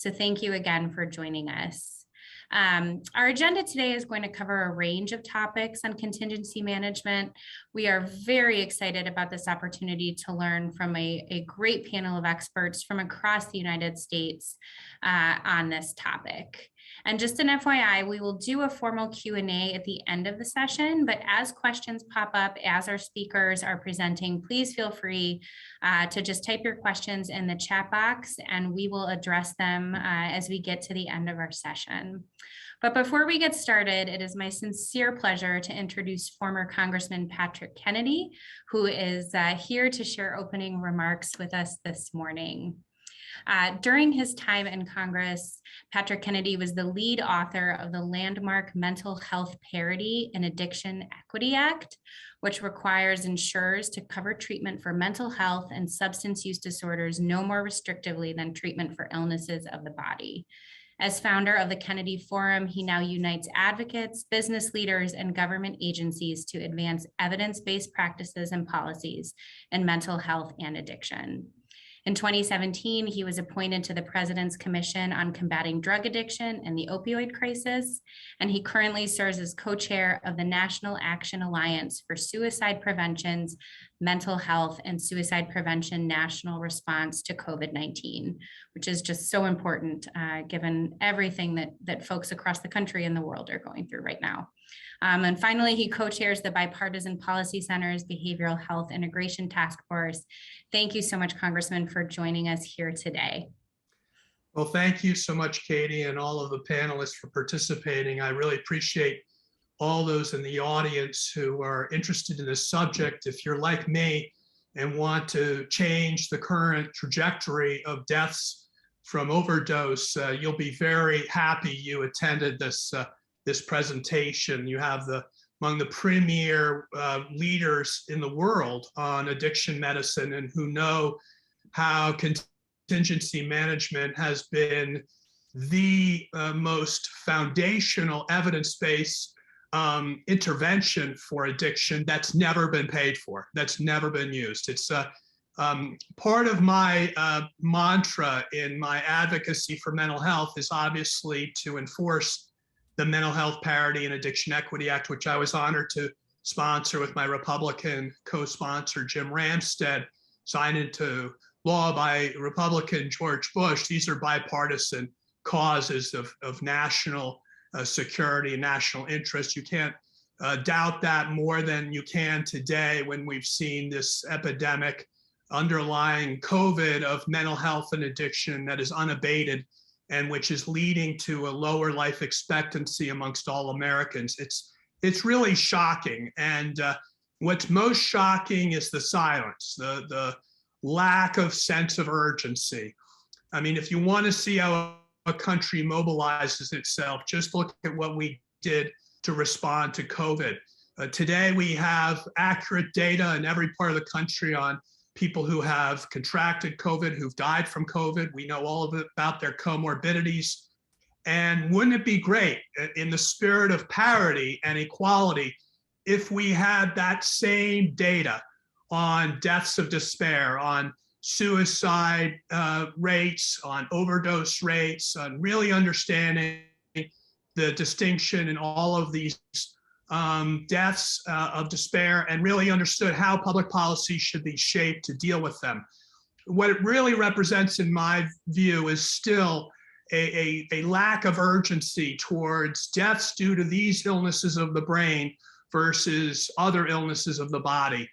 So thank you again for joining us. Our agenda today is going to cover a range of topics on contingency management. We are very excited about this opportunity to learn from a great panel of experts from across the United States on this topic. And just an FYI, we will do a formal Q&A at the end of the session, but as questions pop up as our speakers are presenting, please feel free to just type your questions in the chat box and we will address them as we get to the end of our session. But before we get started, it is my sincere pleasure to introduce former Congressman Patrick Kennedy, who is here to share opening remarks with us this morning. During his time in Congress, Patrick Kennedy was the lead author of the landmark Mental Health Parity and Addiction Equity Act, which requires insurers to cover treatment for mental health and substance use disorders no more restrictively than treatment for illnesses of the body. As founder of the Kennedy Forum, he now unites advocates, business leaders, and government agencies to advance evidence-based practices and policies in mental health and addiction. In 2017, he was appointed to the President's Commission on Combating Drug Addiction and the Opioid Crisis, and he currently serves as co-chair of the National Action Alliance for Suicide Prevention's Mental Health and Suicide Prevention National Response to COVID-19, which is just so important given everything that folks across the country and the world are going through right now. And finally, he co-chairs the Bipartisan Policy Center's Behavioral Health Integration Task Force. Thank you so much, Congressman, for joining us here today. Well, thank you so much, Katie, and all of the panelists for participating. I really appreciate all those in the audience who are interested in this subject. If you're like me and want to change the current trajectory of deaths from overdose, you'll be very happy you attended this presentation. You have among the premier leaders in the world on addiction medicine and who know how contingency management has been the most foundational evidence-based intervention for addiction that's never been paid for, that's never been used. It's part of my mantra in my advocacy for mental health is obviously to enforce the Mental Health Parity and Addiction Equity Act, which I was honored to sponsor with my Republican co-sponsor, Jim Ramstad, signed into law by Republican George Bush. These are bipartisan causes of national security and national interest. You can't doubt that more than you can today when we've seen this epidemic underlying COVID of mental health and addiction that is unabated and which is leading to a lower life expectancy amongst all Americans. It's really shocking. And what's most shocking is the silence, the lack of sense of urgency. I mean, if you want to see how a country mobilizes itself, just look at what we did to respond to COVID. Today, we have accurate data in every part of the country on people who have contracted COVID, who've died from COVID. We know all of it about their comorbidities. And wouldn't it be great in the spirit of parity and equality if we had that same data on deaths of despair, on suicide rates, on overdose rates, on really understanding the distinction in all of these deaths of despair, and really understood how public policy should be shaped to deal with them. What it really represents, in my view, is still a lack of urgency towards deaths due to these illnesses of the brain versus other illnesses of the body.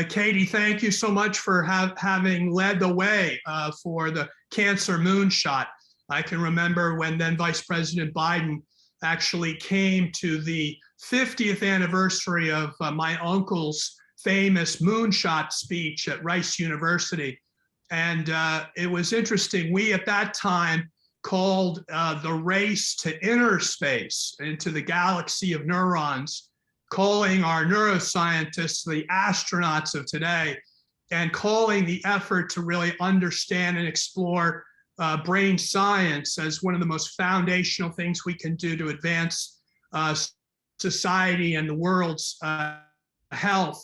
Katie, thank you so much for having led the way for the cancer moonshot. I can remember when then Vice President Biden actually came to the 50th anniversary of my uncle's famous moonshot speech at Rice University. And it was interesting. We at that time called the race to inner space, into the galaxy of neurons, calling our neuroscientists the astronauts of today, and calling the effort to really understand and explore brain science as one of the most foundational things we can do to advance society and the world's health.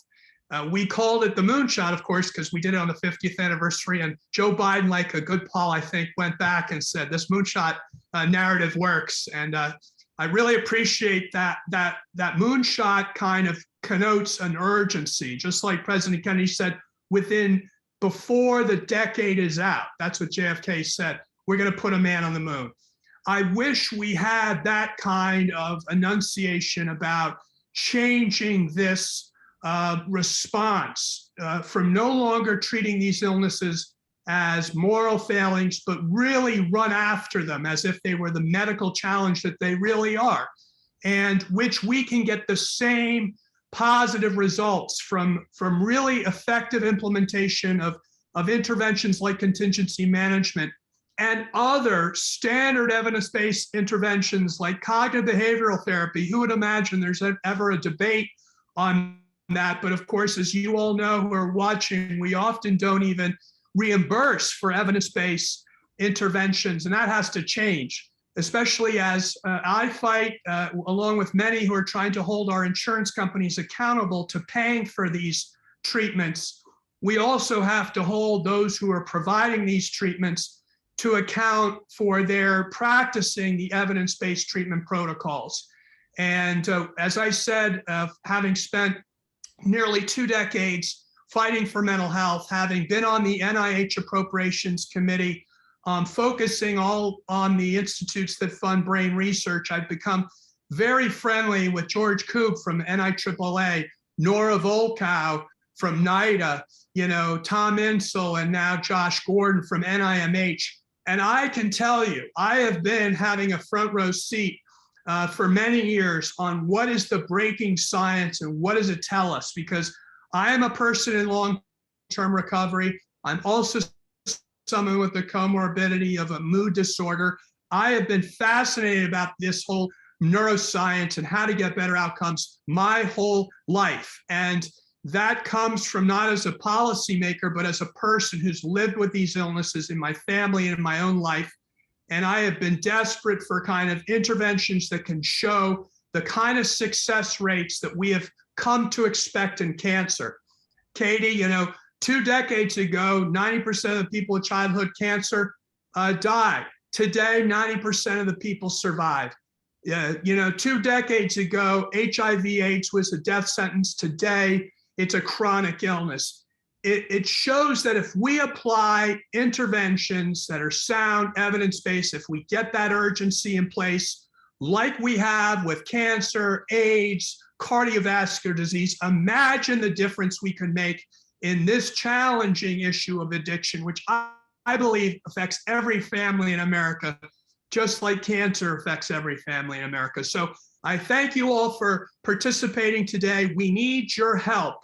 We called it the moonshot, of course, because we did it on the 50th anniversary. And Joe Biden, like a good Paul, I think, went back and said, this moonshot narrative works. And I really appreciate that moonshot kind of connotes an urgency, just like President Kennedy said, before the decade is out. That's what JFK said. We're going to put a man on the moon. I wish we had that kind of enunciation about changing this response from no longer treating these illnesses as moral failings, but really run after them as if they were the medical challenge that they really are, and which we can get the same positive results from really effective implementation of interventions like contingency management and other standard evidence-based interventions like cognitive behavioral therapy. Who would imagine there's ever a debate on that? But of course, as you all know who are watching, we often don't even reimburse for evidence-based interventions, and that has to change, especially as I fight, along with many who are trying to hold our insurance companies accountable to paying for these treatments. We also have to hold those who are providing these treatments to account for their practicing the evidence-based treatment protocols. And as I said, having spent nearly 2 decades fighting for mental health, having been on the NIH Appropriations Committee, focusing all on the institutes that fund brain research, I've become very friendly with George Koob from NIAAA, Nora Volkow from NIDA, Tom Insel, and now Josh Gordon from NIMH. And I can tell you, I have been having a front row seat for many years on what is the breaking science and what does it tell us, because I am a person in long-term recovery. I'm also someone with the comorbidity of a mood disorder. I have been fascinated about this whole neuroscience and how to get better outcomes my whole life. And that comes from not as a policymaker, but as a person who's lived with these illnesses in my family and in my own life. And I have been desperate for kind of interventions that can show the kind of success rates that we have come to expect in cancer. Katie, 2 decades ago, 90% of the people with childhood cancer died. Today, 90% of the people survive. 2 decades ago, HIV/AIDS was a death sentence. Today, it's a chronic illness. It shows that if we apply interventions that are sound, evidence-based, if we get that urgency in place, like we have with cancer, AIDS, cardiovascular disease, imagine the difference we could make in this challenging issue of addiction, which I believe affects every family in America, just like cancer affects every family in America. So I thank you all for participating today. We need your help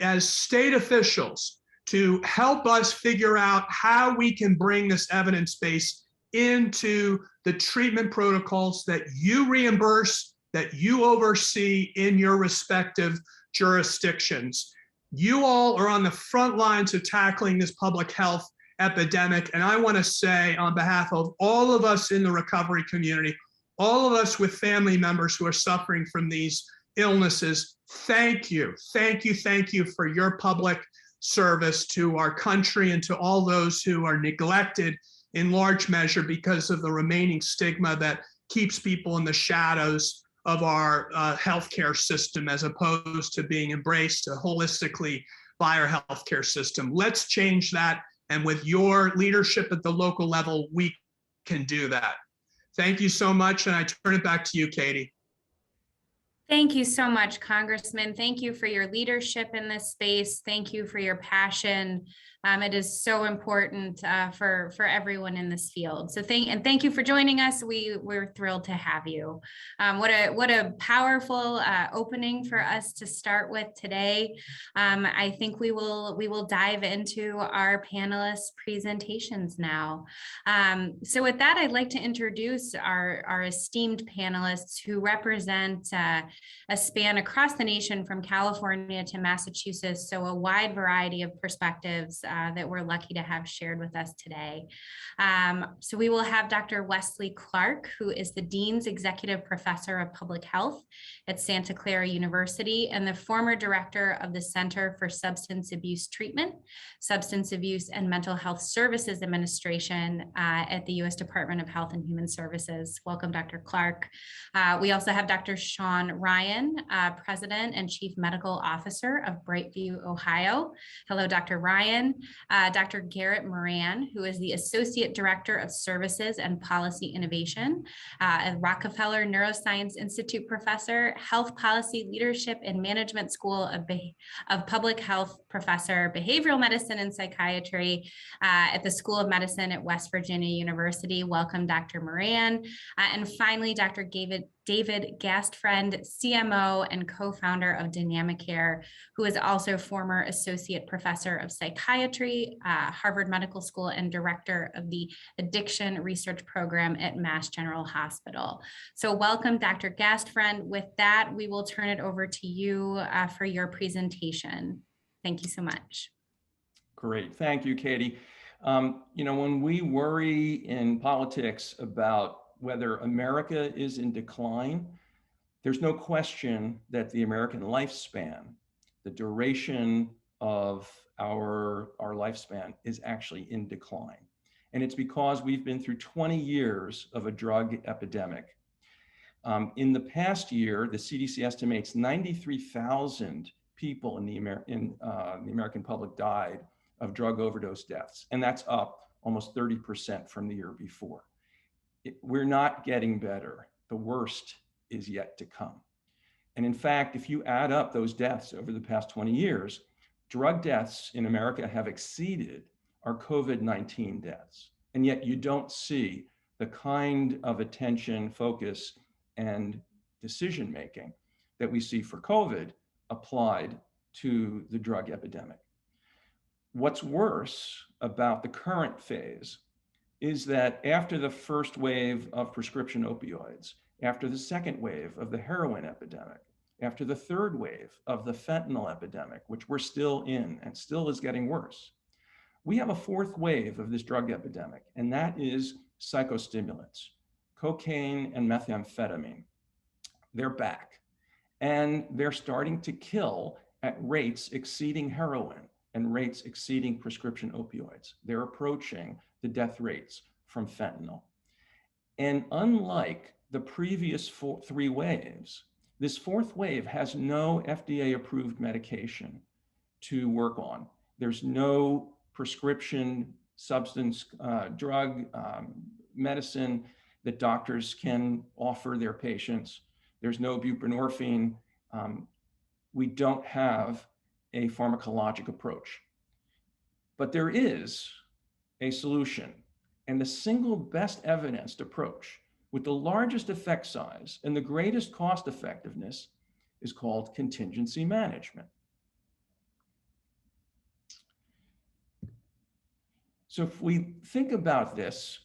as state officials to help us figure out how we can bring this evidence base into the treatment protocols that you reimburse, that you oversee in your respective jurisdictions. You all are on the front lines of tackling this public health epidemic. And I want to say on behalf of all of us in the recovery community, all of us with family members who are suffering from these illnesses, thank you. Thank you. Thank you for your public service to our country and to all those who are neglected in large measure because of the remaining stigma that keeps people in the shadows of our healthcare system, as opposed to being embraced holistically by our healthcare system. Let's change that. And with your leadership at the local level, we can do that. Thank you so much. And I turn it back to you, Katie. Thank you so much, Congressman. Thank you for your leadership in this space. Thank you for your passion. It is so important for everyone in this field. So thank you for joining us. We're thrilled to have you. What a powerful opening for us to start with today. I think we will dive into our panelists' presentations now. So with that, I'd like to introduce our esteemed panelists who represent a span across the nation from California to Massachusetts. So a wide variety of perspectives that we're lucky to have shared with us today. So we will have Dr. Wesley Clark, who is the Dean's Executive Professor of Public Health at Santa Clara University and the former director of the Center for Substance Abuse Treatment, Substance Abuse and Mental Health Services Administration at the U.S. Department of Health and Human Services. Welcome, Dr. Clark. We also have Dr. Sean Ryan, President and Chief Medical Officer of Brightview, Ohio. Hello, Dr. Ryan. Dr. Garrett Moran, who is the Associate Director of Services and Policy Innovation, a Rockefeller Neuroscience Institute Professor, Health Policy Leadership and Management School of Public Health Professor, Behavioral Medicine and Psychiatry at the School of Medicine at West Virginia University. Welcome, Dr. Moran. And finally, Dr. David Gastfriend, CMO and co-founder of Dynamicare, who is also former Associate Professor of Psychiatry, Harvard Medical School, and Director of the Addiction Research Program at Mass General Hospital. So welcome, Dr. Gastfriend. With that, we will turn it over to you for your presentation. Thank you so much. Great. Thank you, Katie. When we worry in politics about whether America is in decline, there's no question that the American lifespan, the duration of our lifespan, is actually in decline. And it's because we've been through 20 years of a drug epidemic. In the past year, the CDC estimates 93,000 people in the American public died of drug overdose deaths, and that's up almost 30% from the year before. We're not getting better. The worst is yet to come. And in fact, if you add up those deaths over the past 20 years, drug deaths in America have exceeded our COVID-19 deaths. And yet you don't see the kind of attention, focus, and decision-making that we see for COVID applied to the drug epidemic. What's worse about the current phase is that after the first wave of prescription opioids, after the second wave of the heroin epidemic, after the third wave of the fentanyl epidemic, which we're still in and still is getting worse, we have a fourth wave of this drug epidemic, and that is psychostimulants, cocaine and methamphetamine. They're back, and they're starting to kill at rates exceeding heroin and rates exceeding prescription opioids. They're approaching the death rates from fentanyl. And unlike the previous three waves, this fourth wave has no FDA-approved medication to work on. There's no prescription substance drug medicine that doctors can offer their patients. There's no buprenorphine. We don't have a pharmacologic approach. But there is a solution, and the single best evidenced approach with the largest effect size and the greatest cost effectiveness is called contingency management. So if we think about this,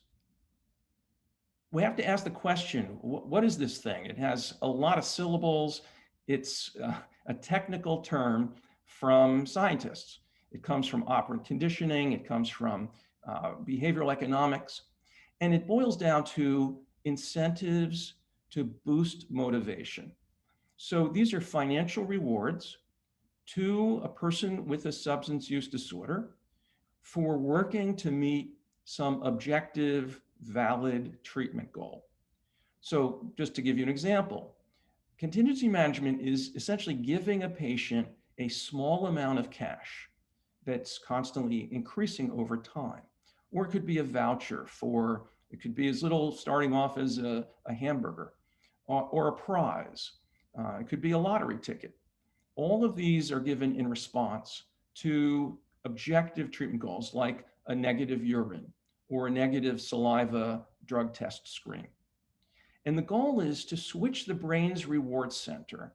we have to ask the question, what is this thing? It has a lot of syllables. It's a technical term from scientists. It comes from operant conditioning. It comes from behavioral economics. And it boils down to incentives to boost motivation. So these are financial rewards to a person with a substance use disorder for working to meet some objective, valid treatment goal. So just to give you an example, contingency management is essentially giving a patient a small amount of cash that's constantly increasing over time. Or it could be a voucher for, it could be as little starting off as a hamburger or a prize. It could be a lottery ticket. All of these are given in response to objective treatment goals like a negative urine or a negative saliva drug test screen. And the goal is to switch the brain's reward center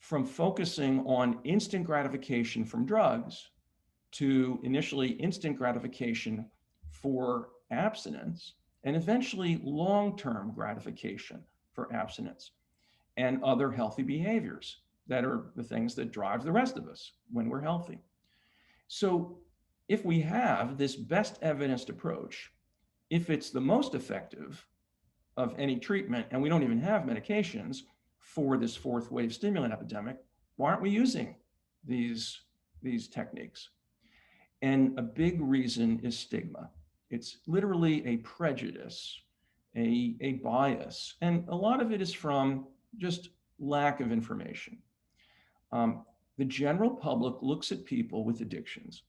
from focusing on instant gratification from drugs to initially instant gratification for abstinence and eventually long-term gratification for abstinence. and other healthy behaviors that are the things that drive the rest of us when we're healthy. So if we have this best evidenced approach, if it's the most effective of any treatment, and we don't even have medications for this fourth wave stimulant epidemic, why aren't we using these techniques? And a big reason is stigma. It's literally a prejudice, a bias, and a lot of it is from just lack of information. The general public looks at people with addictions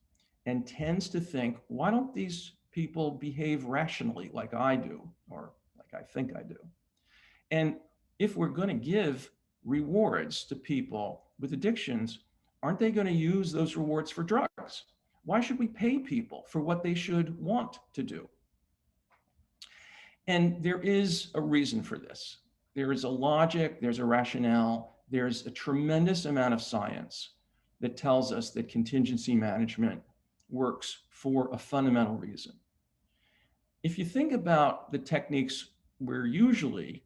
and tends to think, why don't these people behave rationally like I do, or like I think I do? And if we're going to give rewards to people with addictions, aren't they going to use those rewards for drugs? Why should we pay people for what they should want to do? And there is a reason for this. There is a logic, there's a rationale, there's a tremendous amount of science that tells us that contingency management works for a fundamental reason. If you think about the techniques we're usually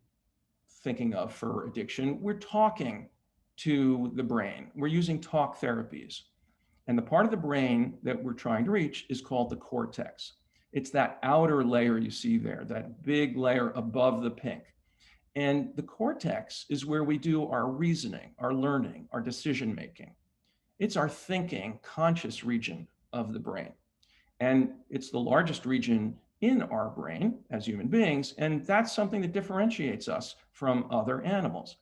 thinking of for addiction, we're talking to the brain. We're using talk therapies. And the part of the brain that we're trying to reach is called the cortex. It's that outer layer you see there, that big layer above the pink. And the cortex is where we do our reasoning, our learning, our decision-making. It's our thinking, conscious region of the brain. And it's the largest region in our brain as human beings, and that's something that differentiates us from other animals.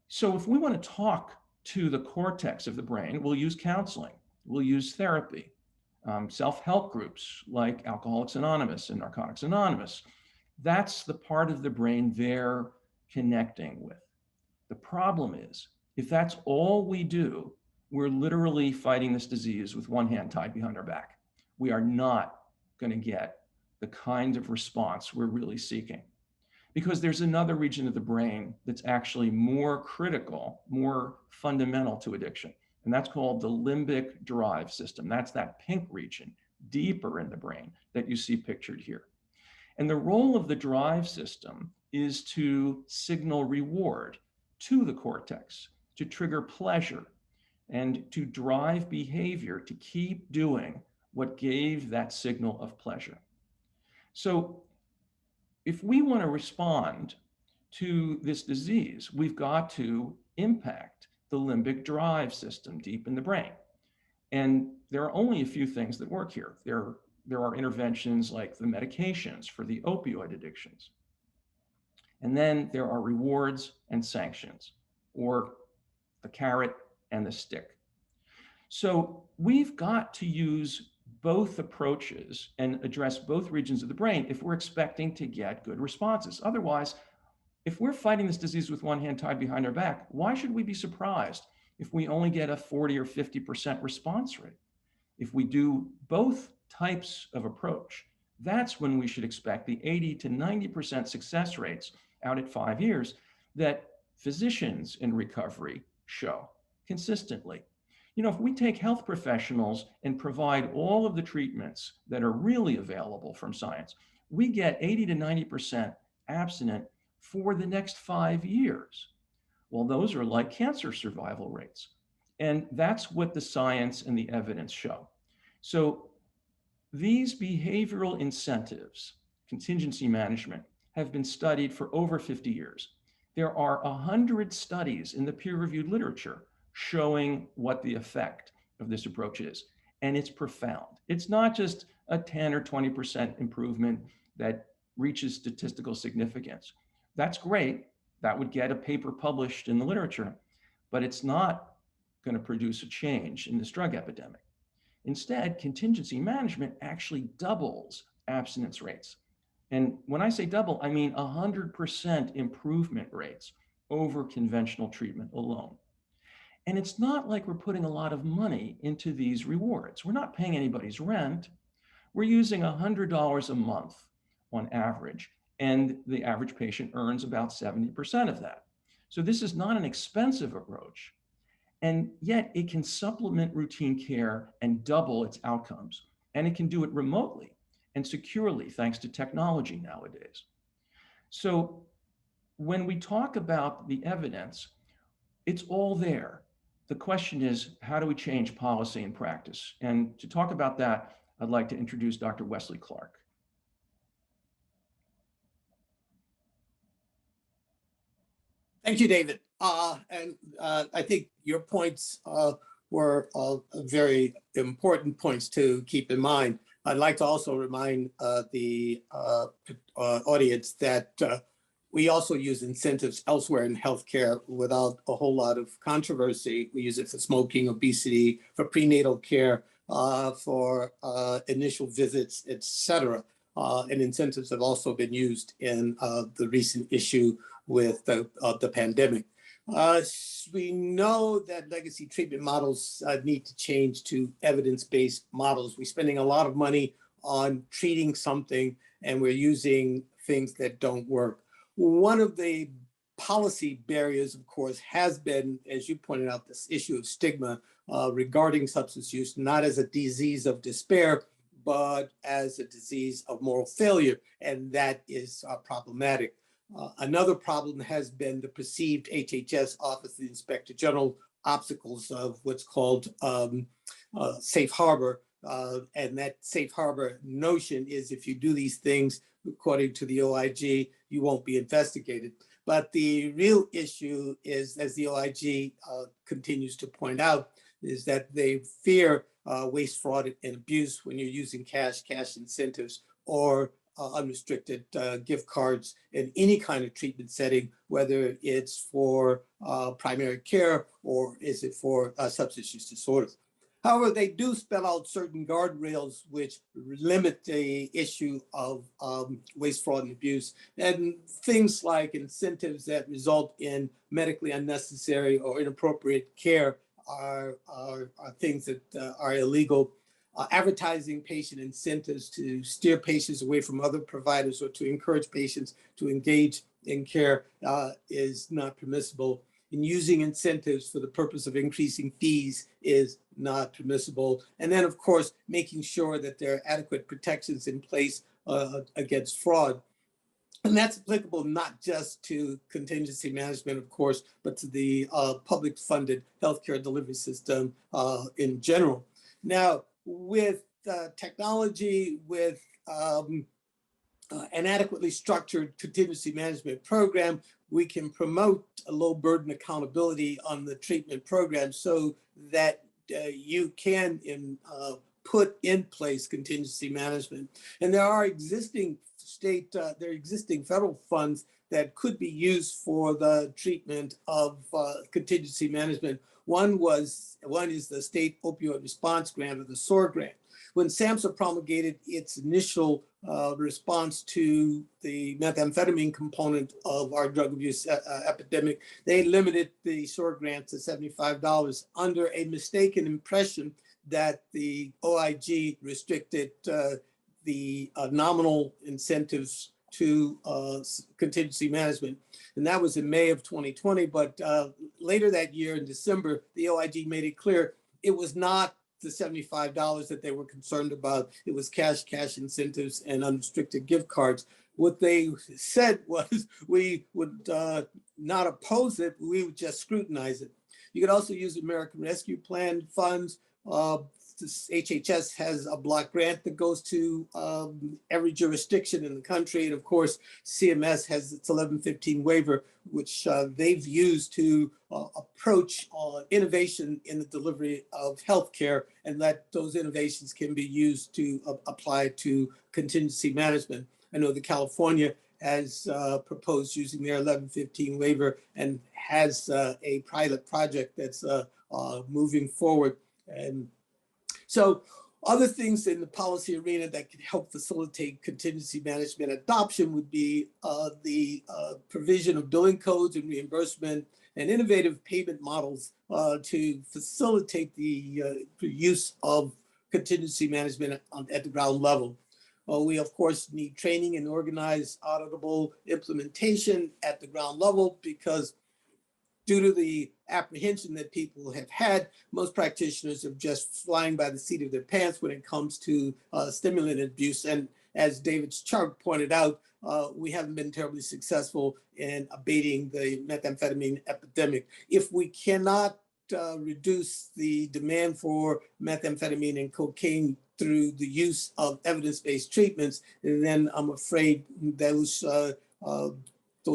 So if we want to talk to the cortex of the brain, we'll use counseling, we'll use therapy, self-help groups like Alcoholics Anonymous and Narcotics Anonymous. That's the part of the brain they're connecting with. The problem is, if that's all we do, we're literally fighting this disease with one hand tied behind our back. We are not going to get the kind of response we're really seeking, because there's another region of the brain that's actually more critical, more fundamental to addiction, and that's called the limbic drive system. That's that pink region deeper in the brain that you see pictured here. And the role of the drive system is to signal reward to the cortex, to trigger pleasure, and to drive behavior to keep doing what gave that signal of pleasure. So if we want to respond to this disease, we've got to impact the limbic drive system deep in the brain. And there are only a few things that work here. There are interventions like the medications for the opioid addictions. And then there are rewards and sanctions, or the carrot and the stick. So we've got to use both approaches and address both regions of the brain if we're expecting to get good responses. Otherwise, if we're fighting this disease with one hand tied behind our back, why should we be surprised if we only get a 40 or 50% response rate? If we do both types of approach, that's when we should expect the 80 to 90% success rates out at 5 years that physicians in recovery show consistently. You know, if we take health professionals and provide all of the treatments that are really available from science, we get 80 to 90% abstinent for the next 5 years. Well, those are like cancer survival rates. And that's what the science and the evidence show. So these behavioral incentives, contingency management, have been studied for over 50 years. There are 100 studies in the peer-reviewed literature showing what the effect of this approach is. And it's profound. It's not just a 10 or 20% improvement that reaches statistical significance. That's great. That would get a paper published in the literature, but it's not going to produce a change in this drug epidemic. Instead, contingency management actually doubles abstinence rates. And when I say double, I mean 100% improvement rates over conventional treatment alone. And it's not like we're putting a lot of money into these rewards. We're not paying anybody's rent. We're using $100 a month on average, and the average patient earns about 70% of that. So this is not an expensive approach, and yet it can supplement routine care and double its outcomes. And it can do it remotely and securely thanks to technology nowadays. So when we talk about the evidence, it's all there. The question is, how do we change policy and practice? And to talk about that, I'd like to introduce Dr. Wesley Clark. Thank you, David. I think your points were very important points to keep in mind. I'd like to also remind the audience that we also use incentives elsewhere in healthcare without a whole lot of controversy. We use it for smoking, obesity, for prenatal care, for initial visits, et cetera. And incentives have also been used in the recent issue with the pandemic. We know that legacy treatment models need to change to evidence-based models. We're spending a lot of money on treating something, and we're using things that don't work. One of the policy barriers, of course, has been, as you pointed out, this issue of stigma regarding substance use, not as a disease of despair, but as a disease of moral failure, and that is problematic. Another problem has been the perceived HHS Office of the Inspector General obstacles of what's called safe harbor. And that safe harbor notion is if you do these things, according to the OIG, you won't be investigated. But the real issue is, as the OIG continues to point out, is that they fear waste, fraud, and abuse when you're using cash incentives, or unrestricted gift cards in any kind of treatment setting, whether it's for primary care or is it for substance use disorders. However, they do spell out certain guardrails which limit the issue of waste, fraud, and abuse, and things like incentives that result in medically unnecessary or inappropriate care are things that are illegal. Advertising patient incentives to steer patients away from other providers or to encourage patients to engage in care is not permissible. And using incentives for the purpose of increasing fees is not permissible. And then, of course, making sure that there are adequate protections in place against fraud. And that's applicable not just to contingency management, of course, but to the public funded healthcare delivery system in general. Now, with technology, with an adequately structured contingency management program, we can promote a low burden accountability on the treatment program so that you can put in place contingency management. And there are existing federal funds that could be used for the treatment of contingency management. One is the State Opioid Response Grant, or the SOAR grant. When SAMHSA promulgated its initial response to the methamphetamine component of our drug abuse epidemic, they limited the SOAR grant to $75 under a mistaken impression that the OIG restricted the nominal incentives to contingency management. And that was in May of 2020. But later that year in December, the OIG made it clear it was not the $75 that they were concerned about. It was cash incentives and unrestricted gift cards. What they said was we would not oppose it, we would just scrutinize it. You could also use American Rescue Plan funds. HHS has a block grant that goes to every jurisdiction in the country. And of course, CMS has its 1115 waiver, which they've used to approach innovation in the delivery of healthcare, and that those innovations can be used to apply to contingency management. I know that California has proposed using their 1115 waiver and has a pilot project that's moving forward. And so other things in the policy arena that could help facilitate contingency management adoption would be the provision of billing codes and reimbursement and innovative payment models to facilitate the use of contingency management at the ground level. We, of course, need training and organized auditable implementation at the ground level, because due to the apprehension that people have had, most practitioners are just flying by the seat of their pants when it comes to stimulant abuse. And as David's chart pointed out, we haven't been terribly successful in abating the methamphetamine epidemic. If we cannot reduce the demand for methamphetamine and cocaine through the use of evidence-based treatments, then I'm afraid those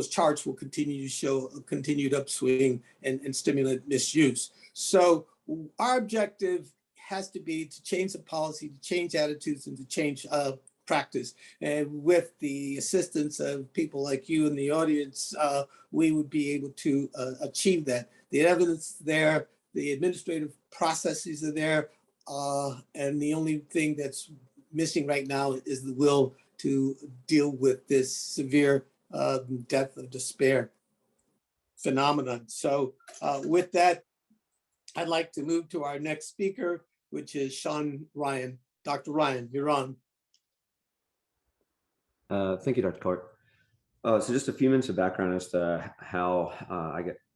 charts will continue to show a continued upswing and stimulant misuse. So our objective has to be to change the policy, to change attitudes, and to change practice. And with the assistance of people like you in the audience, we would be able to achieve that. The evidence there, the administrative processes are there, and the only thing that's missing right now is the will to deal with this severe death of despair phenomenon. So with that, I'd like to move to our next speaker, which is Sean Ryan. Dr. Ryan, you're on. Thank you, Dr. Clark. So just a few minutes of background as to how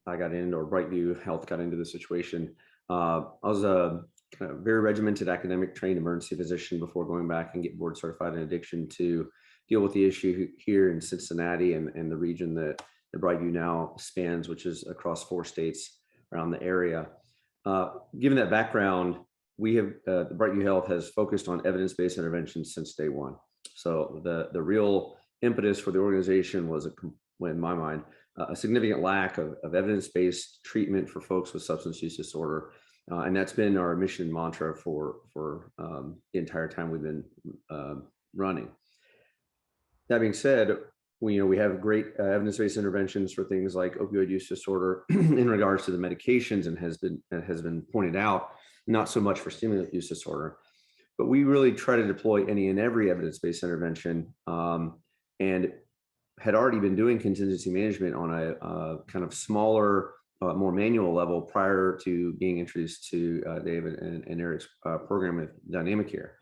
I got in, or Brightview Health got into the situation. I was a very regimented academic trained emergency physician before going back and get board certified in addiction to deal with the issue here in Cincinnati and the region that Brightview now spans, which is across 4 states around the area. Given that background, we have Brightview Health has focused on evidence-based interventions since day one. So the real impetus for the organization was, in my mind, a significant lack of evidence-based treatment for folks with substance use disorder. And that's been our mission mantra for the entire time we've been running. That being said, we have great evidence-based interventions for things like opioid use disorder in regards to the medications, and has been pointed out, not so much for stimulant use disorder. But we really try to deploy any and every evidence-based intervention, and had already been doing contingency management on a kind of smaller, more manual level prior to being introduced to David and Eric's program with Dynamic here.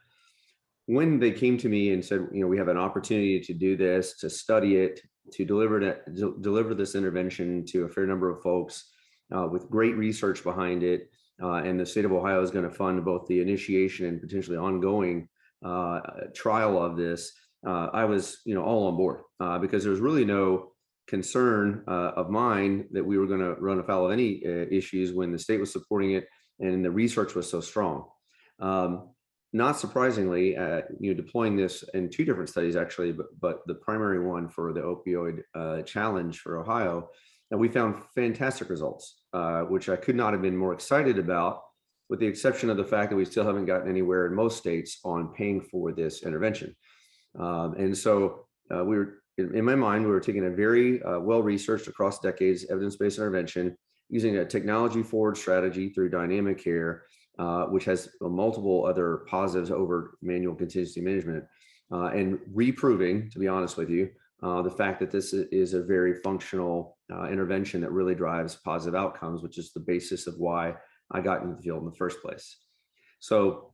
When they came to me and said, we have an opportunity to do this, to study it, to deliver this intervention to a fair number of folks with great research behind it, and the state of Ohio is going to fund both the initiation and potentially ongoing trial of this, I was all on board because there was really no concern of mine that we were going to run afoul of any issues when the state was supporting it and the research was so strong. Not surprisingly, deploying this in 2 different studies actually, but the primary one for the opioid challenge for Ohio, and we found fantastic results, which I could not have been more excited about, with the exception of the fact that we still haven't gotten anywhere in most states on paying for this intervention. And so we were, in my mind, we were taking a very well-researched across decades evidence-based intervention using a technology-forward strategy through Dynamic here, which has multiple other positives over manual contingency management, and reproving, to be honest with you, the fact that this is a very functional intervention that really drives positive outcomes, which is the basis of why I got into the field in the first place. So,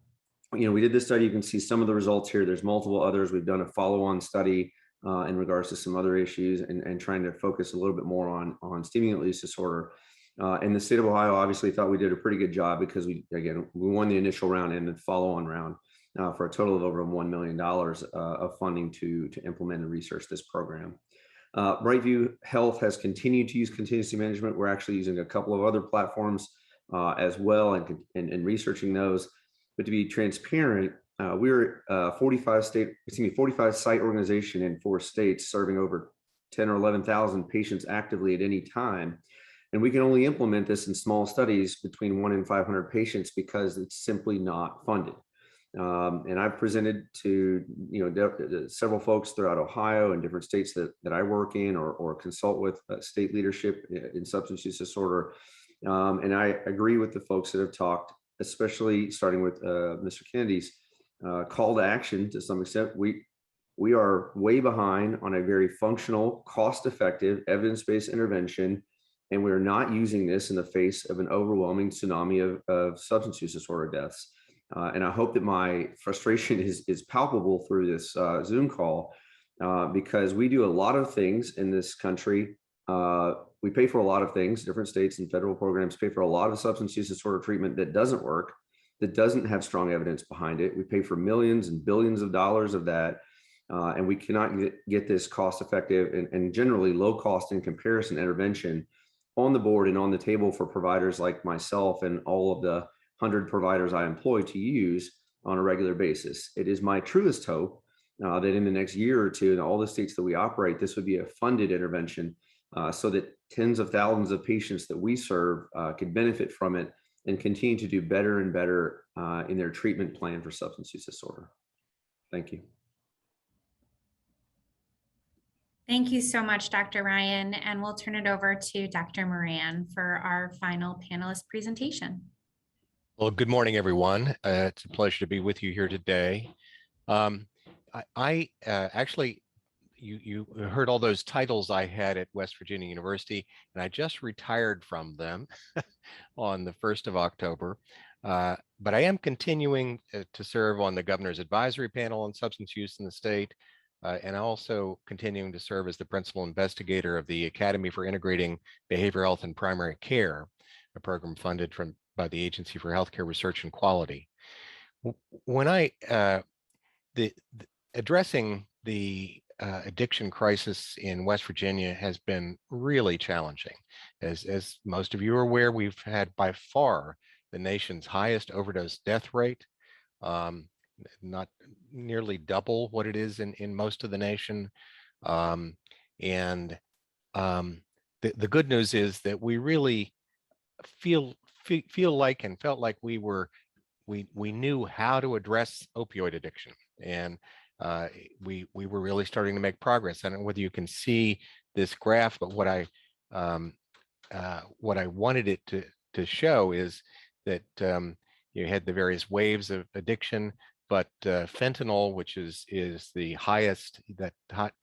we did this study. You can see some of the results here. There's multiple others. We've done a follow-on study in regards to some other issues and trying to focus a little bit more on stimulant use disorder. And the state of Ohio obviously thought we did a pretty good job because we won the initial round and the follow-on round for a total of over $1 million of funding to implement and research this program. Brightview Health has continued to use contingency management. We're actually using a couple of other platforms as well and researching those. But to be transparent, we're a 45 site organization in 4 states serving over 10 or 11,000 patients actively at any time. And we can only implement this in small studies between 1 and 500 patients because it's simply not funded. And I've presented to several folks throughout Ohio and different states that I work in or consult with state leadership in substance use disorder. And I agree with the folks that have talked, especially starting with Mr. Kennedy's call to action. To some extent, we are way behind on a very functional, cost-effective, evidence-based intervention, and we're not using this in the face of an overwhelming tsunami of substance use disorder deaths. And I hope that my frustration is palpable through this Zoom call, because we do a lot of things in this country. We pay for a lot of things. Different states and federal programs pay for a lot of substance use disorder treatment that doesn't work, that doesn't have strong evidence behind it. We pay for millions and billions of dollars of that. And we cannot get this cost-effective and generally low-cost in comparison intervention on the board and on the table for providers like myself and all of the 100 providers I employ to use on a regular basis. It is my truest hope that in the next year or two, in all the states that we operate, this would be a funded intervention so that tens of thousands of patients that we serve could benefit from it and continue to do better and better in their treatment plan for substance use disorder. Thank you. Thank you so much, Dr. Ryan, and we'll turn it over to Dr. Moran for our final panelist presentation. Well, good morning, everyone. It's a pleasure to be with you here today. Actually, you heard all those titles I had at West Virginia University, and I just retired from them on the 1st of October. But I am continuing to serve on the Governor's Advisory Panel on Substance Use in the state, and also continuing to serve as the principal investigator of the Academy for Integrating Behavioral Health and Primary Care, a program funded by the Agency for Healthcare Research and Quality. When addressing the addiction crisis in West Virginia has been really challenging. As most of you are aware, we've had by far the nation's highest overdose death rate, not nearly double what it is in most of the nation. The good news is that we really feel like and felt like we knew how to address opioid addiction, and we were really starting to make progress. I don't know whether you can see this graph, but what I wanted it to show is that you had the various waves of addiction, but fentanyl, which is the highest, that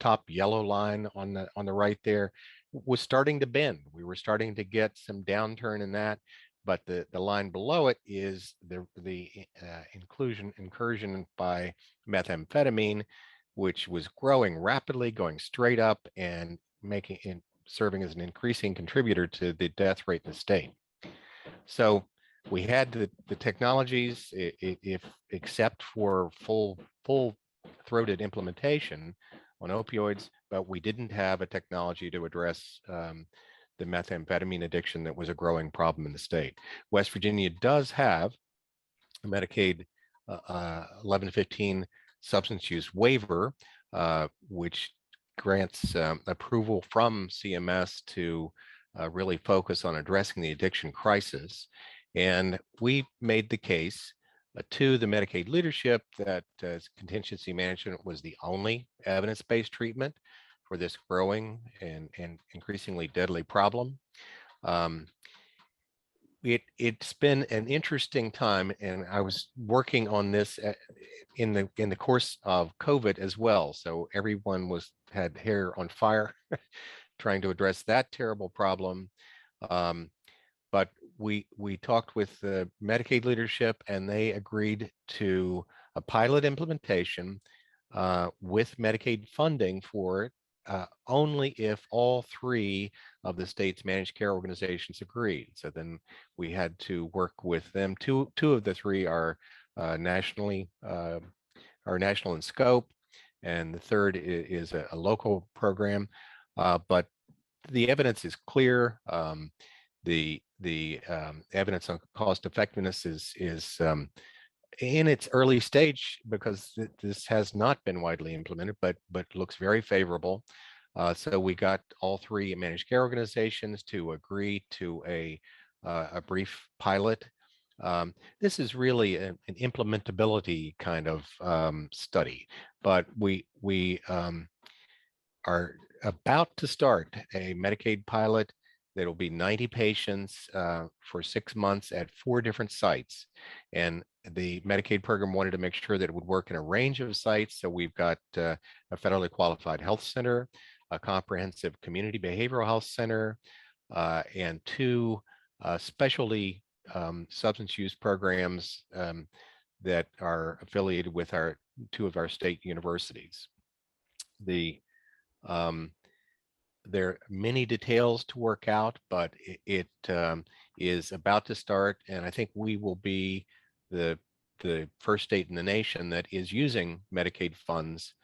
top yellow line on the right there, was starting to bend. We were starting to get some downturn in that, but the line below it is the incursion by methamphetamine, which was growing rapidly, going straight up and serving as an increasing contributor to the death rate in the state. So we had the technologies, except for full-throated implementation on opioids, but we didn't have a technology to address the methamphetamine addiction that was a growing problem in the state. West Virginia does have a Medicaid 1115 substance use waiver, which grants approval from CMS to really focus on addressing the addiction crisis. And we made the case to the Medicaid leadership that contingency management was the only evidence-based treatment for this growing and increasingly deadly problem. It's been an interesting time, and I was working on this in the course of COVID as well. So everyone had hair on fire trying to address that terrible problem. But we talked with the Medicaid leadership, and they agreed to a pilot implementation with Medicaid funding for it, only if all three of the state's managed care organizations agreed. So then we had to work with them. Two of the three are national in scope, and the third is a local program. But the evidence is clear. The evidence on cost effectiveness is in its early stage, because this has not been widely implemented, but looks very favorable. So we got all three managed care organizations to agree to a brief pilot. This is really an implementability kind of study, but we are about to start a Medicaid pilot that'll be 90 patients for 6 months at 4 different sites. And the Medicaid program wanted to make sure that it would work in a range of sites. So we've got a federally qualified health center, a comprehensive community behavioral health center, and 2 specialty substance use programs that are affiliated with 2 of our state universities. There are many details to work out, but it is about to start, and I think we will be the first state in the nation that is using Medicaid funds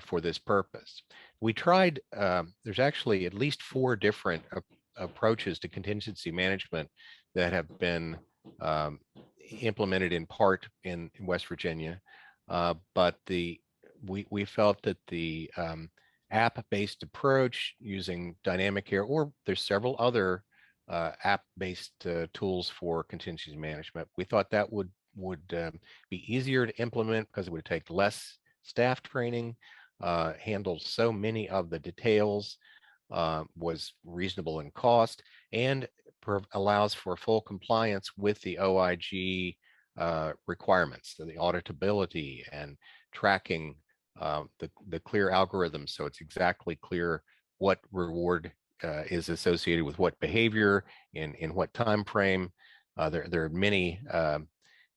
for this purpose. We tried, there's actually at least 4 different approaches to contingency management that have been implemented in part in West Virginia, but we felt that the app-based approach using dynamic care, or there's several other app-based tools for contingency management. We thought that would be easier to implement because it would take less staff training, handle so many of the details, was reasonable in cost, and allows for full compliance with the OIG requirements, so the auditability and tracking, the clear algorithm, so it's exactly clear what reward is associated with what behavior in what time frame. There are many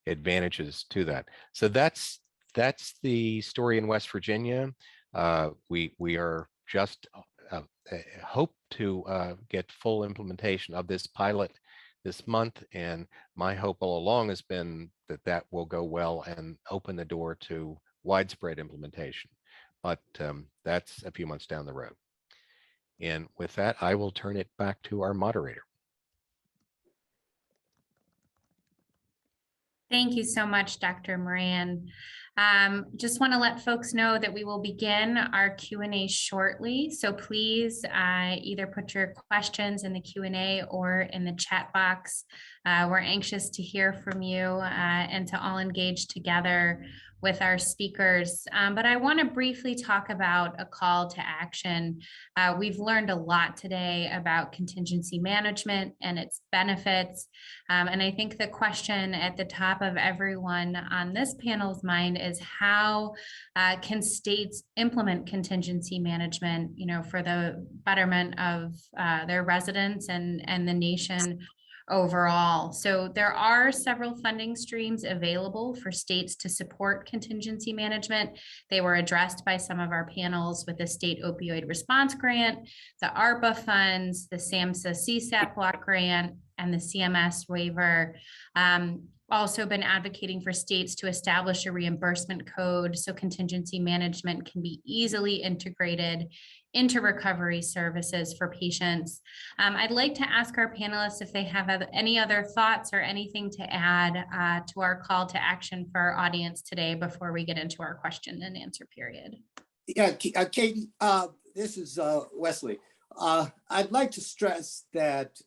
advantages to that. So that's the story in West Virginia. We are just hope to get full implementation of this pilot this month, and my hope all along has been that that will go well and open the door to widespread implementation. But that's a few months down the road. And with that, I will turn it back to our moderator. Thank you so much, Dr. Moran. Just want to let folks know that we will begin our Q&A shortly. So please either put your questions in the Q&A or in the chat box. We're anxious to hear from you and to all engage together with our speakers. But I want to briefly talk about a call to action. We've learned a lot today about contingency management and its benefits. And I think the question at the top of everyone on this panel's mind is how can states implement contingency management, for the betterment of their residents and the nation overall. So there are several funding streams available for states to support contingency management. They were addressed by some of our panels with the State Opioid Response Grant, the ARPA funds, the SAMHSA CSAP block grant, and the CMS waiver. Also been advocating for states to establish a reimbursement code so contingency management can be easily integrated into recovery services for patients. I'd like to ask our panelists if they have any other thoughts or anything to add to our call to action for our audience today before we get into our question and answer period. Yeah, Katie, this is Wesley. I'd like to stress that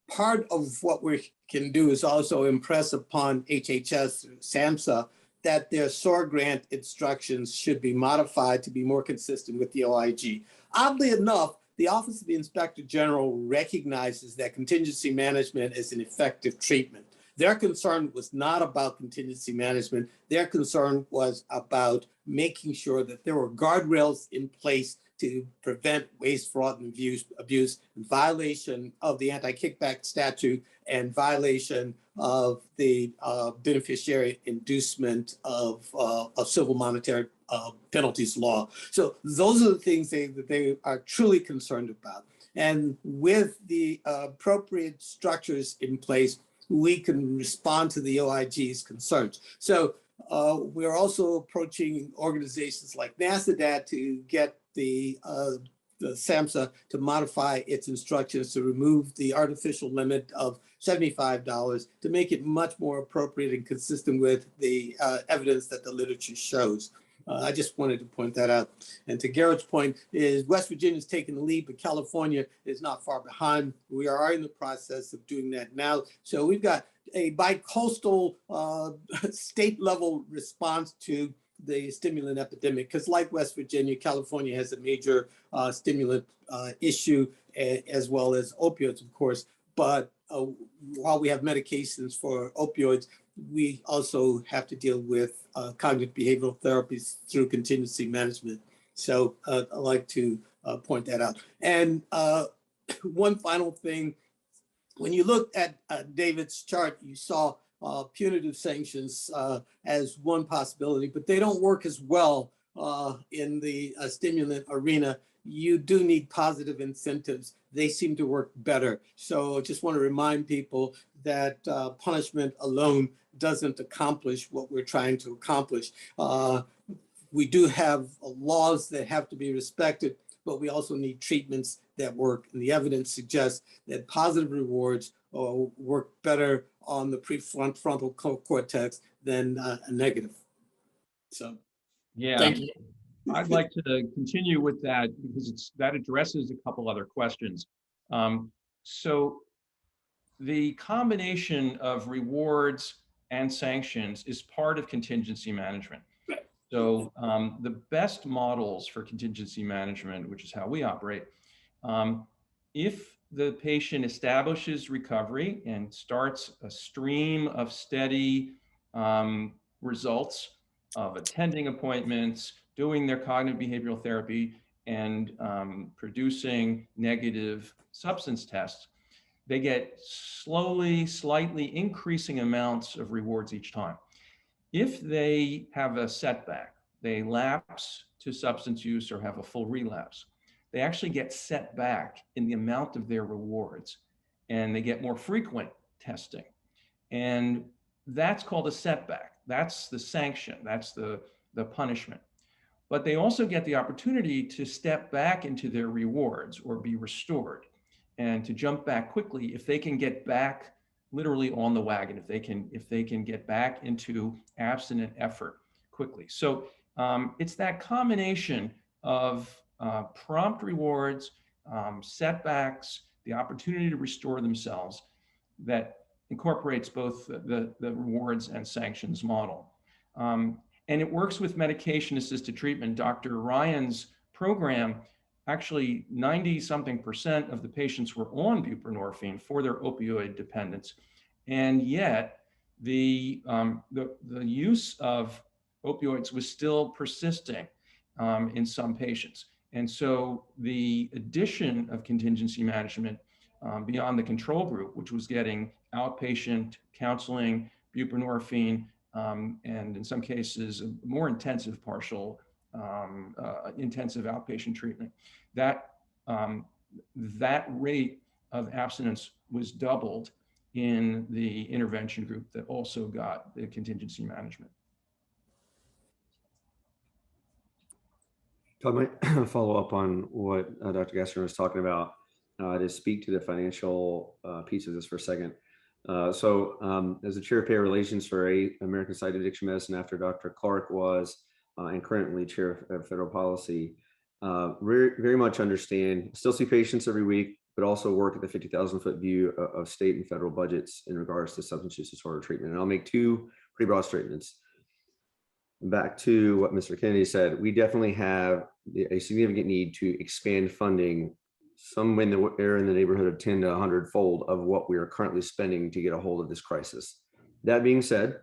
part of what we can do is also impress upon HHS, SAMHSA, that their SOAR grant instructions should be modified to be more consistent with the OIG. Oddly enough, the Office of the Inspector General recognizes that contingency management is an effective treatment. Their concern was not about contingency management. Their concern was about making sure that there were guardrails in place to prevent waste, fraud, and abuse, violation of the anti-kickback statute, and violation of the beneficiary inducement of civil monetary penalties law. So those are the things that they are truly concerned about. And with the appropriate structures in place, we can respond to the OIG's concerns. So we're also approaching organizations like NASADAT to get the SAMHSA to modify its instructions to remove the artificial limit of $75 to make it much more appropriate and consistent with the evidence that the literature shows. I just wanted to point that out. And to Garrett's point, is West Virginia's taking the lead, but California is not far behind. We are in the process of doing that now. So we've got a bi-coastal state level response to the stimulant epidemic, because like West Virginia, California has a major stimulant issue, as well as opioids, of course. But while we have medications for opioids, we also have to deal with cognitive behavioral therapies through contingency management. So I'd like to point that out. And one final thing, when you looked at David's chart, you saw punitive sanctions as one possibility, but they don't work as well in the stimulant arena. You do need positive incentives. They seem to work better. So I just want to remind people that punishment alone doesn't accomplish what we're trying to accomplish. we do have laws that have to be respected, but we also need treatments that work. And the evidence suggests that positive rewards work better on the prefrontal cortex than a negative. So, Yeah, thank you. I'd like to continue with that because that addresses a couple other questions. So the combination of rewards and sanctions is part of contingency management. So the best models for contingency management, which is how we operate, if the patient establishes recovery and starts a stream of steady results of attending appointments, doing their cognitive behavioral therapy, and producing negative substance tests, they get slowly, slightly increasing amounts of rewards each time. If they have a setback, they lapse to substance use or have a full relapse, they actually get set back in the amount of their rewards, and they get more frequent testing. And that's called a setback. That's the sanction. That's the punishment. But they also get the opportunity to step back into their rewards or be restored and to jump back quickly if they can get back literally on the wagon, if they can get back into abstinent effort quickly. So it's that combination of prompt rewards, setbacks, the opportunity to restore themselves that incorporates both the rewards and sanctions model. And it works with medication-assisted treatment. Dr. Ryan's program, actually 90-something% of the patients were on buprenorphine for their opioid dependence. And yet the use of opioids was still persisting in some patients. And so the addition of contingency management beyond the control group, which was getting outpatient counseling, buprenorphine, and in some cases, more intensive intensive outpatient treatment, that rate of abstinence was doubled in the intervention group that also got the contingency management. So I might follow up on what Dr. Gassner was talking about to speak to the financial piece of this for a second. As the chair of payer relations for American Society of Addiction Medicine after Dr. Clark was, and currently chair of federal policy, very much understand, still see patients every week, but also work at the 50,000-foot view of state and federal budgets in regards to substance use disorder treatment. And I'll make two pretty broad statements. Back to what Mr. Kennedy said, we definitely have a significant need to expand funding somewhere in the neighborhood of 10 to 100-fold of what we are currently spending to get a hold of this crisis. That being said,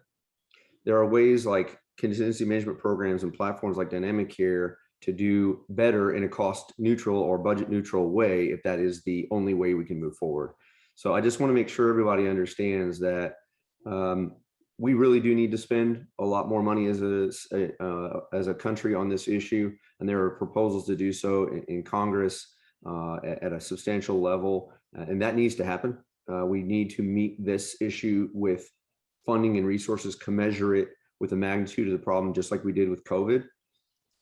there are ways like contingency management programs and platforms like Dynamic Care to do better in a cost neutral or budget neutral way if that is the only way we can move forward. So I just want to make sure everybody understands that we really do need to spend a lot more money as a country on this issue, and there are proposals to do so in Congress at a substantial level, and that needs to happen. We need to meet this issue with funding and resources commensurate with the magnitude of the problem, just like we did with COVID.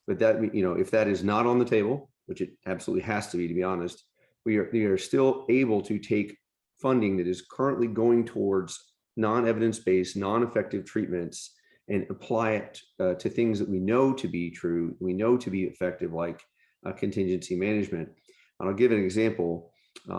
But that, if that is not on the table, which it absolutely has to be honest, we are still able to take funding that is currently going towards non-evidence-based, non-effective treatments and apply it to things that we know to be true, we know to be effective, like contingency management. And I'll give an example.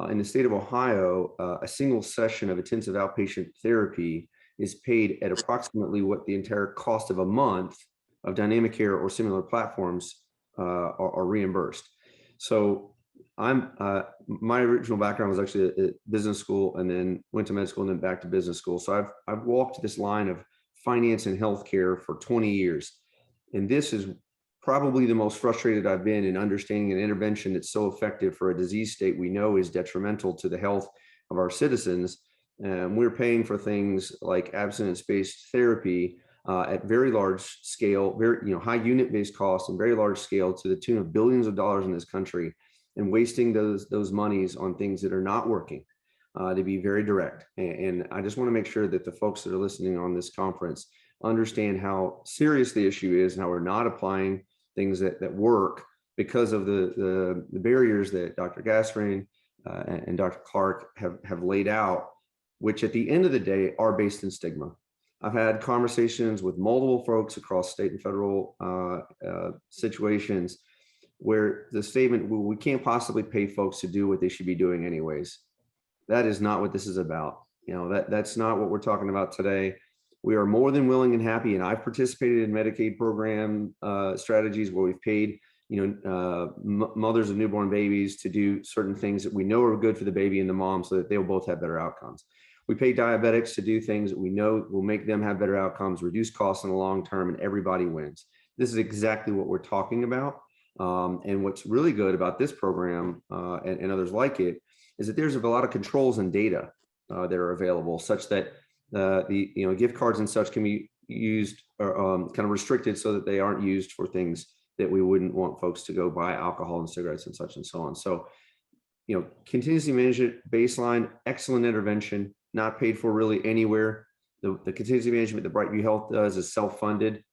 In the state of Ohio, a single session of intensive outpatient therapy is paid at approximately what the entire cost of a month of Dynamic Care or similar platforms are reimbursed. So my original background was actually at business school, and then went to med school and then back to business school. So I've walked this line of finance and healthcare for 20 years. And this is probably the most frustrated I've been in understanding an intervention that's so effective for a disease state we know is detrimental to the health of our citizens. We're paying for things like abstinence-based therapy at very large scale, very high unit-based costs and very large scale to the tune of billions of dollars in this country, and wasting those monies on things that are not working, to be very direct. And I just want to make sure that the folks that are listening on this conference understand how serious the issue is and how we're not applying things that work because of the barriers that Dr. Gasparin and Dr. Clark have laid out, which at the end of the day are based in stigma. I've had conversations with multiple folks across state and federal situations where the statement, well, we can't possibly pay folks to do what they should be doing anyways. That is not what this is about. You know, that's not what we're talking about today. We are more than willing and happy, and I've participated in Medicaid program strategies where we've paid, mothers of newborn babies to do certain things that we know are good for the baby and the mom so that they'll both have better outcomes. We pay diabetics to do things that we know will make them have better outcomes, reduce costs in the long term, and everybody wins. This is exactly what we're talking about. And what's really good about this program and others like it is that there's a lot of controls and data that are available, such that the gift cards and such can be used or kind of restricted so that they aren't used for things that we wouldn't want folks to go buy alcohol and cigarettes and such and so on. So, contingency management baseline, excellent intervention, not paid for really anywhere. The contingency management that Brightview Health does is self-funded,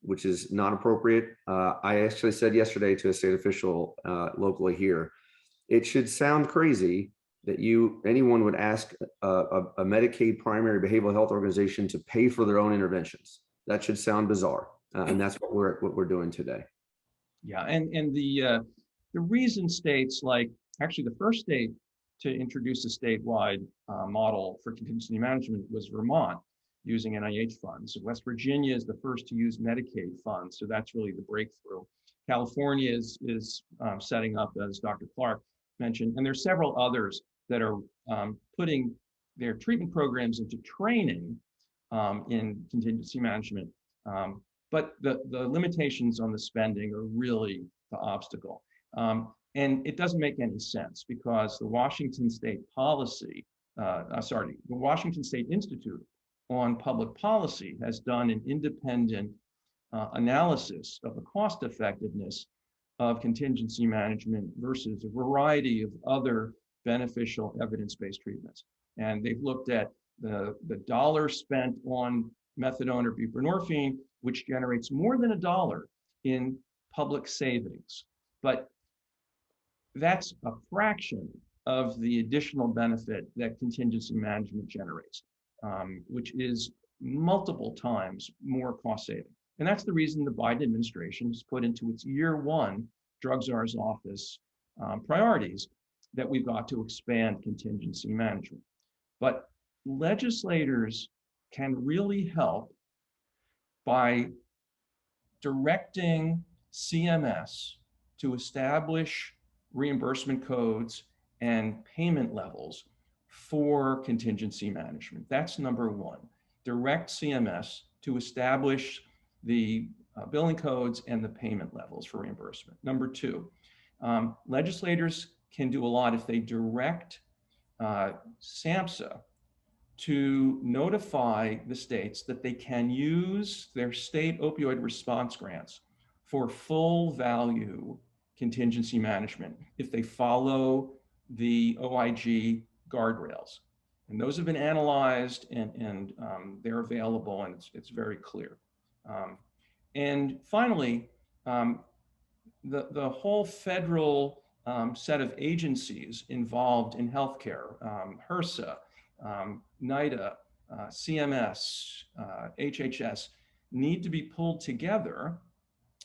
which is not appropriate. I actually said yesterday to a state official locally here, it should sound crazy that anyone would ask a Medicaid primary behavioral health organization to pay for their own interventions. That should sound bizarre, and that's what we're doing today. Yeah, and the reason states like, actually the first state to introduce a statewide model for contingency management was Vermont, using NIH funds. West Virginia is the first to use Medicaid funds, so that's really the breakthrough. California is setting up, as Dr. Clark mentioned, and there's several others that are putting their treatment programs into training in contingency management. But the limitations on the spending are really the obstacle. And it doesn't make any sense because the Washington State the Washington State Institute on Public Policy has done an independent analysis of the cost effectiveness of contingency management versus a variety of other beneficial evidence-based treatments. And they've looked at the dollar spent on methadone or buprenorphine, which generates more than $1 in public savings. But that's a fraction of the additional benefit that contingency management generates, which is multiple times more cost saving. And that's the reason the Biden administration has put into its year one drug czar's office priorities that we've got to expand contingency management. But legislators can really help by directing CMS to establish reimbursement codes and payment levels for contingency management. That's number one. Direct CMS to establish the billing codes and the payment levels for reimbursement. Number two, legislators can do a lot if they direct SAMHSA to notify the states that they can use their state opioid response grants for full value contingency management if they follow the OIG guardrails. And those have been analyzed and they're available and it's very clear. And finally, the whole federal set of agencies involved in healthcare, HRSA, NIDA, CMS, HHS, need to be pulled together.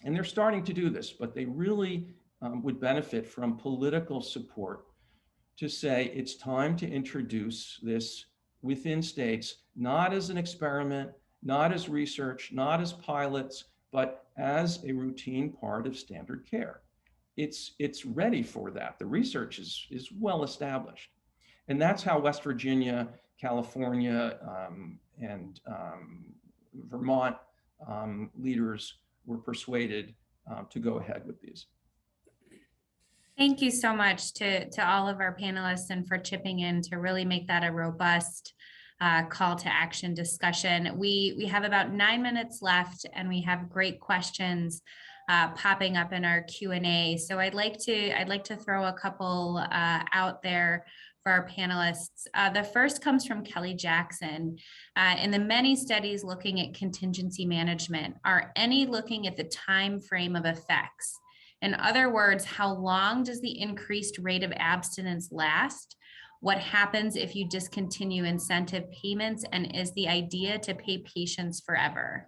And they're starting to do this, but they really would benefit from political support to say it's time to introduce this within states, not as an experiment, not as research, not as pilots, but as a routine part of standard care. It's ready for that. The research is well established. And that's how West Virginia, California, and Vermont leaders were persuaded to go ahead with these. Thank you so much to all of our panelists and for chipping in to really make that a robust call to action discussion. We have about 9 minutes left and we have great questions popping up in our Q&A. So I'd like to throw a couple out there for our panelists. The first comes from Kelly Jackson. In the many studies looking at contingency management, are any looking at the time frame of effects? In other words, how long does the increased rate of abstinence last? What happens if you discontinue incentive payments? And is the idea to pay patients forever?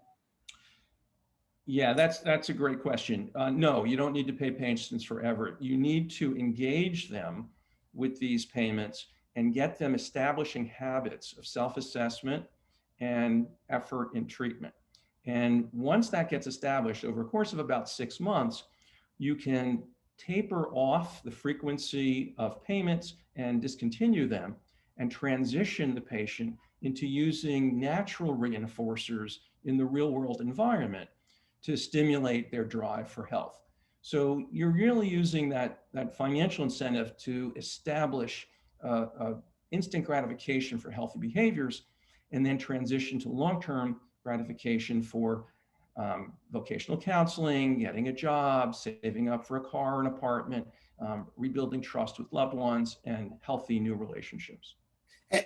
Yeah, that's a great question. No, you don't need to pay patients forever. You need to engage them with these payments and get them establishing habits of self-assessment and effort in treatment. And once that gets established over a course of about 6 months, you can taper off the frequency of payments and discontinue them and transition the patient into using natural reinforcers in the real world environment to stimulate their drive for health. So you're really using that financial incentive to establish instant gratification for healthy behaviors, and then transition to long-term gratification for vocational counseling, getting a job, saving up for a car, an apartment, rebuilding trust with loved ones, and healthy new relationships.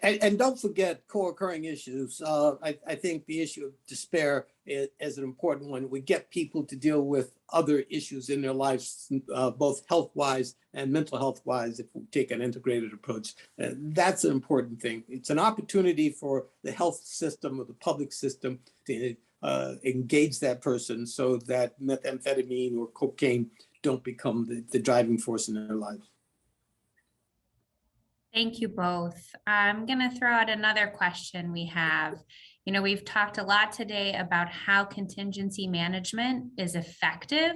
And don't forget co-occurring issues. I think the issue of despair is an important one. We get people to deal with other issues in their lives, both health-wise and mental health-wise, if we take an integrated approach. That's an important thing. It's an opportunity for the health system or the public system to engage that person so that methamphetamine or cocaine don't become the driving force in their lives. Thank you both. I'm going to throw out another question we have. You know, we've talked a lot today about how contingency management is effective,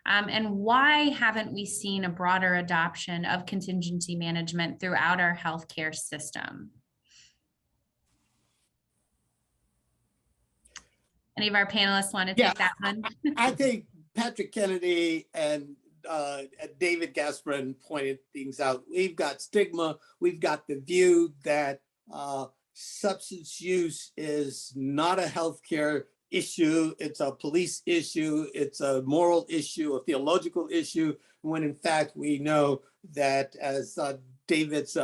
and why haven't we seen a broader adoption of contingency management throughout our healthcare system? Any of our panelists want to take that one? I think Patrick Kennedy and David Gasperin pointed things out. We've got stigma. We've got the view that substance use is not a healthcare issue. It's a police issue. It's a moral issue, a theological issue, when in fact we know that, as David's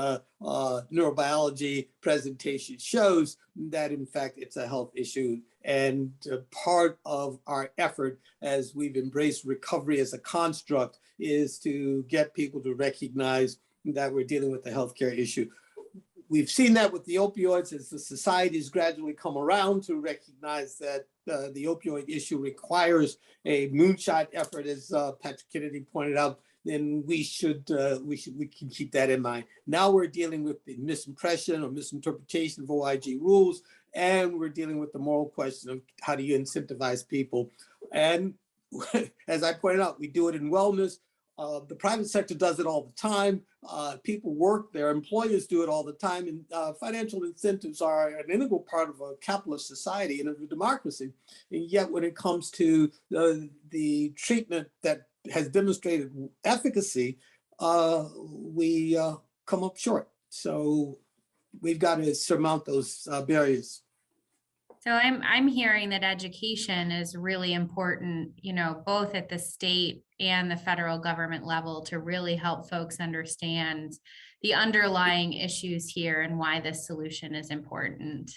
neurobiology presentation shows, that in fact it's a health issue. And part of our effort, as we've embraced recovery as a construct, is to get people to recognize that we're dealing with a healthcare issue. We've seen that with the opioids as the society has gradually come around to recognize that the opioid issue requires a moonshot effort, as Patrick Kennedy pointed out. Then we can keep that in mind. Now we're dealing with the misimpression or misinterpretation of OIG rules, and we're dealing with the moral question of how do you incentivize people. And as I pointed out, we do it in wellness. The private sector does it all the time. People work, their employers do it all the time. And financial incentives are an integral part of a capitalist society and of a democracy. And yet when it comes to the treatment that has demonstrated efficacy, we come up short. So we've got to surmount those barriers. So I'm hearing that education is really important, you know, both at the state and the federal government level, to really help folks understand the underlying issues here and why this solution is important.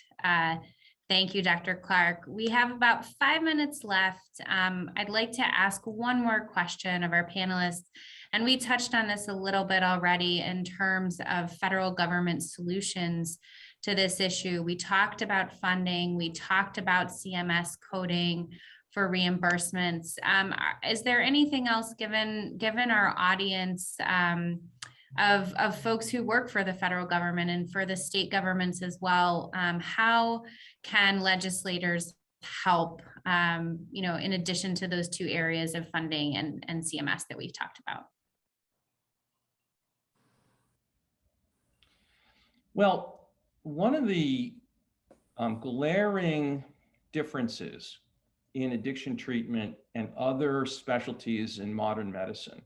Thank you, Dr. Clark. We have about 5 minutes left. I'd like to ask one more question of our panelists. And we touched on this a little bit already in terms of federal government solutions to this issue. We talked about funding. We talked about CMS coding for reimbursements. Is there anything else, given our audience of folks who work for the federal government and for the state governments as well, how can legislators help, you know, in addition to those two areas of funding and CMS that we've talked about? Well, one of the glaring differences in addiction treatment and other specialties in modern medicine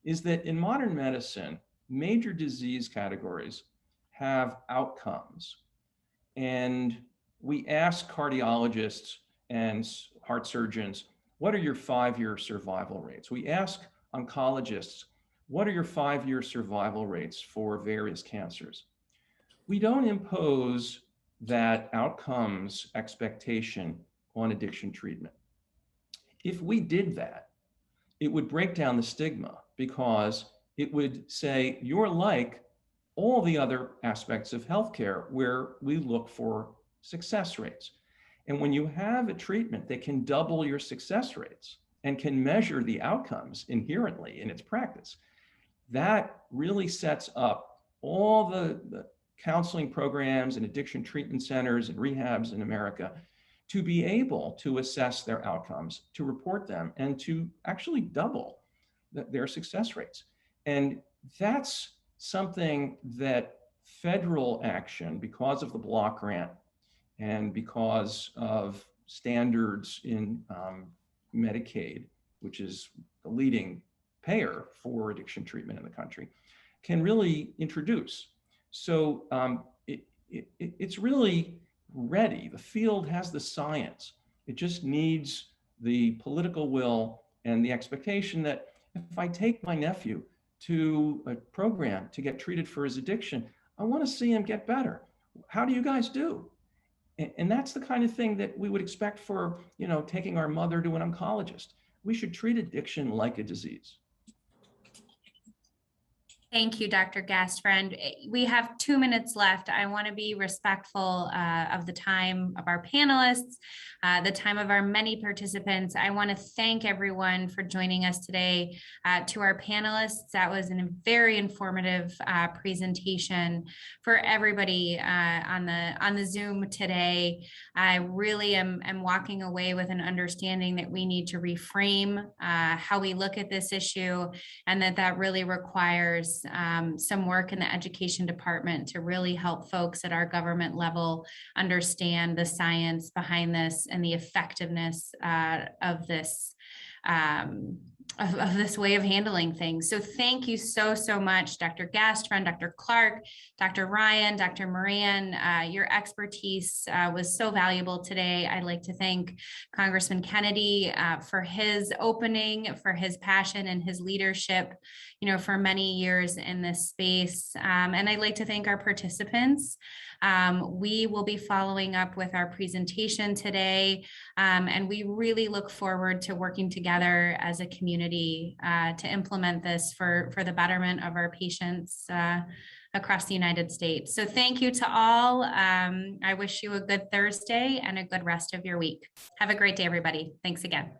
is that in modern medicine, major disease categories have outcomes. And we ask cardiologists and heart surgeons, what are your 5-year survival rates? We ask oncologists, what are your 5-year survival rates for various cancers? We don't impose that outcomes expectation on addiction treatment. If we did that, it would break down the stigma, because it would say you're like all the other aspects of healthcare where we look for success rates. And when you have a treatment that can double your success rates and can measure the outcomes inherently in its practice, that really sets up all the counseling programs and addiction treatment centers and rehabs in America to be able to assess their outcomes, to report them, and to actually double their success rates. And that's something that federal action, because of the block grant and because of standards in Medicaid, which is the leading payer for addiction treatment in the country, can really introduce. So it's really ready. The field has the science. It just needs the political will and the expectation that if I take my nephew to a program to get treated for his addiction, I want to see him get better. How do you guys do? And that's the kind of thing that we would expect for, taking our mother to an oncologist. We should treat addiction like a disease. Thank you, Dr. Gastfriend. We have 2 minutes left. I want to be respectful of the time of our panelists, the time of our many participants. I want to thank everyone for joining us today. To our panelists, that was a very informative presentation for everybody on the Zoom today. I really am walking away with an understanding that we need to reframe how we look at this issue, and that really requires some work in the education department to really help folks at our government level understand the science behind this and the effectiveness of this of this way of handling things. So thank you so much, Dr. Gastfriend, Dr. Clark, Dr. Ryan, Dr. Moran. Your expertise was so valuable today. I'd like to thank Congressman Kennedy for his opening, for his passion and his leadership, for many years in this space. And I'd like to thank our participants. We will be following up with our presentation today, and we really look forward to working together as a community to implement this for the betterment of our patients across the United States. So thank you to all. I wish you a good Thursday and a good rest of your week. Have a great day, everybody. Thanks again.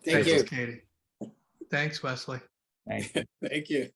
Thank you. Katie. Thanks, Wesley. Thank you. Thank you.